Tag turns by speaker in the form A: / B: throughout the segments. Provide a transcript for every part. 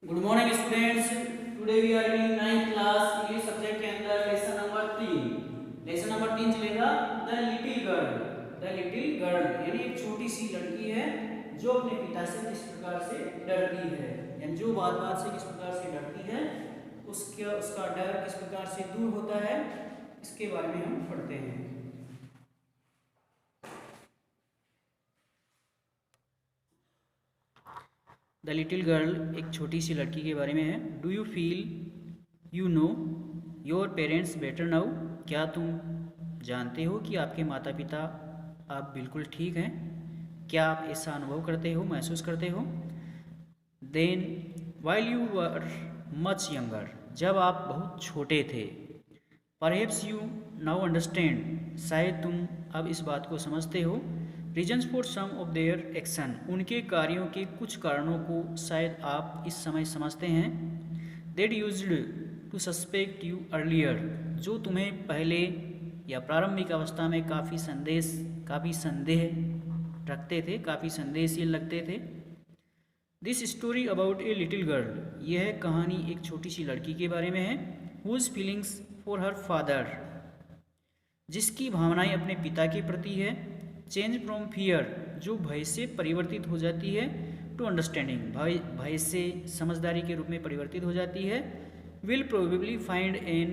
A: Good morning students. Today we are reading 9th class English subject के अंदर lesson number 3। Lesson number 3 चलेगा the little girl. The little girl यानी एक छोटी सी लड़की है जो अपने पिता से किस प्रकार से डरती है, यानी जो बात बात से किस प्रकार से डरती है, उसका डर किस प्रकार से दूर होता है, इसके बारे में हम पढ़ते हैं। द लिटिल गर्ल एक छोटी सी लड़की के बारे में है। Do you feel you know your parents better now? क्या तुम जानते हो कि आपके माता पिता आप बिल्कुल ठीक हैं? क्या आप ऐसा अनुभव करते हो, महसूस करते हो? Then while you were much younger, जब आप बहुत छोटे थे। परहेप्स यू नाउ अंडरस्टैंड, शायद तुम अब इस बात को समझते हो। Reasons for some of their action, उनके कार्यों के कुछ कारणों को शायद आप इस समय समझते हैं। That used to suspect you earlier, जो तुम्हें पहले या प्रारंभिक अवस्था में काफ़ी संदेह रखते थे, काफ़ी संदेहशील लगते थे। This story about a little girl, यह कहानी एक छोटी सी लड़की के बारे में है। Whose feelings for her father, जिसकी भावनाएं अपने पिता के प्रति है। चेंज फ्रॉम फियर, जो भय से परिवर्तित हो जाती है, टू अंडरस्टैंडिंग, भय से समझदारी के रूप में परिवर्तित हो जाती है। Will probably find an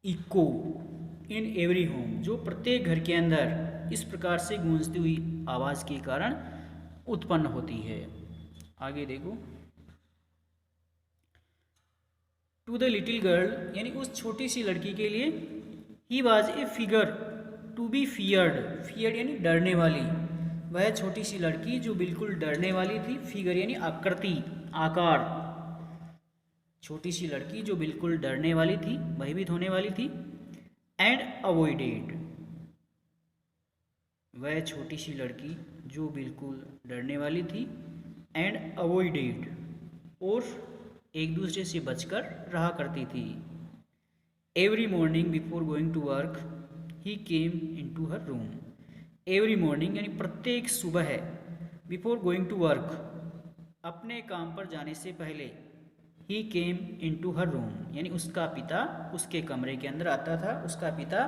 A: echo in every home, जो प्रत्येक घर के अंदर इस प्रकार से गूंजती हुई आवाज़ के कारण उत्पन्न होती है। आगे देखो। टू द लिटिल गर्ल, यानी उस छोटी सी लड़की के लिए, he was a figure to be feared यानी डरने वाली। वह छोटी सी लड़की जो बिल्कुल डरने वाली थी। फिगर यानी आकृति, आकार। छोटी सी लड़की जो बिल्कुल डरने वाली थी, भयभीत होने वाली थी। एंड अवॉइडेड, वह छोटी सी लड़की जो बिल्कुल डरने वाली थी। एंड अवॉइडेड, और एक दूसरे से बचकर रहा करती थी। Every morning before going to work he came into her room. Every morning यानी प्रत्येक सुबह, बिफोर गोइंग टू वर्क अपने काम पर जाने से पहले, ही came into her room यानी उसका पिता उसके कमरे के अंदर आता था। उसका पिता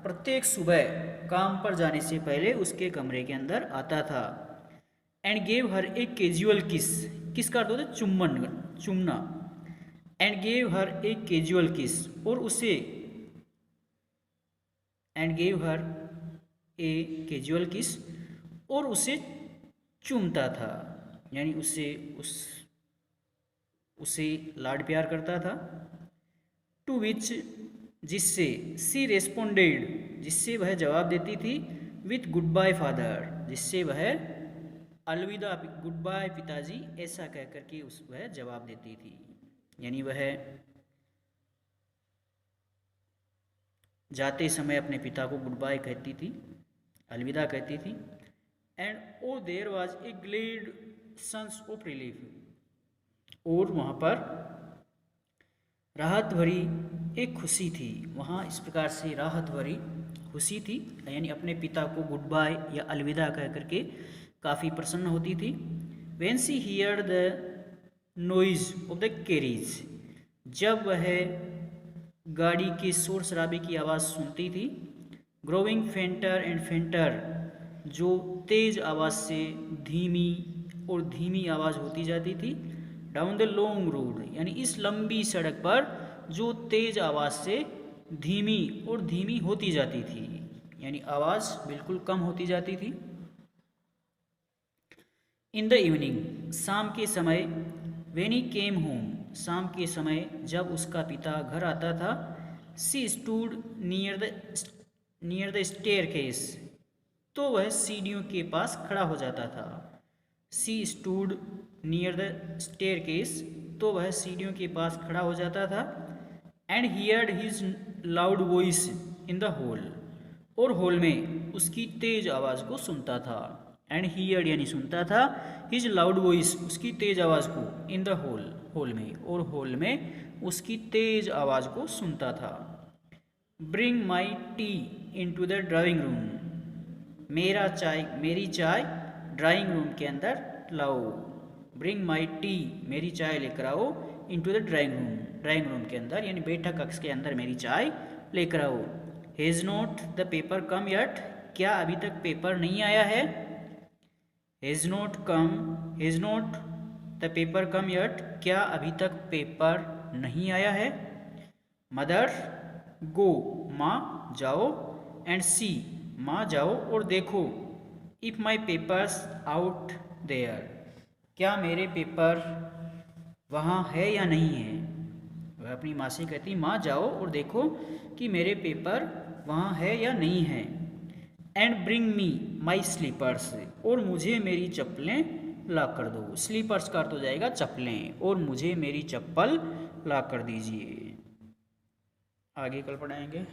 A: प्रत्येक सुबह काम पर जाने से पहले उसके कमरे के अंदर आता था। And gave her a casual kiss, किसका अर्थ होता है चुम्बन, चुमना। And gave her a casual kiss, और उसे, and gave her a casual kiss, और उसे चूमता था, यानी उसे लाड प्यार करता था। टू विच, जिससे, सी रेस्पोंडेड, जिससे वह जवाब देती थी। विथ गुड बाय फादर, जिससे वह अलविदा, गुड बाय पिताजी, ऐसा कह करके वह जवाब देती थी, यानी वह जाते समय अपने पिता को गुड बाय कहती थी, अलविदा कहती थी। And oh there was a glad sense of relief, और वहाँ पर राहत भरी एक खुशी थी। वहाँ इस प्रकार से राहत भरी खुशी थी, यानी अपने पिता को गुड बाय या अलविदा कह करके काफ़ी प्रसन्न होती थी। When she heard the noise of the carriage, जब वह गाड़ी के शोर शराबे की आवाज़ सुनती थी। ग्रोइंग फेंटर एंड फेंटर, जो तेज आवाज़ से धीमी और धीमी आवाज़ होती जाती थी। डाउन द लॉन्ग रोड, यानी इस लंबी सड़क पर जो तेज आवाज़ से धीमी और धीमी होती जाती थी, यानी आवाज़ बिल्कुल कम होती जाती थी। इन द इवनिंग, शाम के समय। व्हेन ही केम होम, शाम के समय जब उसका पिता घर आता था। She stood near the staircase, तो वह सीढ़ियों के पास खड़ा हो जाता था। She stood near the staircase, तो वह सीढ़ियों के पास खड़ा हो जाता था। And heard his loud voice in the hall, और हॉल में उसकी तेज आवाज़ को सुनता था। एंड हियर्ड यानी सुनता था, हिज लाउड वॉइस उसकी तेज आवाज़ को, इन द हॉल में, और हॉल में उसकी तेज आवाज़ को सुनता था। Bring my tea into the drawing room, मेरी चाय ड्राइंग रूम के अंदर लाओ। ब्रिंग माई टी, मेरी चाय लेकर आओ, इनटू द ड्राइंग रूम के अंदर यानी बैठक कक्ष के अंदर मेरी चाय लेकर आओ। Has not the paper come yet, क्या अभी तक पेपर नहीं आया है। Has not the paper come yet, क्या अभी तक पेपर नहीं आया है। मदर गो, माँ जाओ, एंड सी, माँ जाओ और देखो, if my papers out there, क्या मेरे पेपर वहाँ है या नहीं है। वह अपनी माँ से कहती माँ जाओ और देखो कि मेरे पेपर वहाँ है या नहीं है। And bring me my slippers, और मुझे मेरी चप्पलें ला कर दो। स्लीपर्स का अर्थ हो जाएगा चप्पलें, और मुझे मेरी चप्पल ला कर दीजिए। आगे कल पढ़ाएंगे।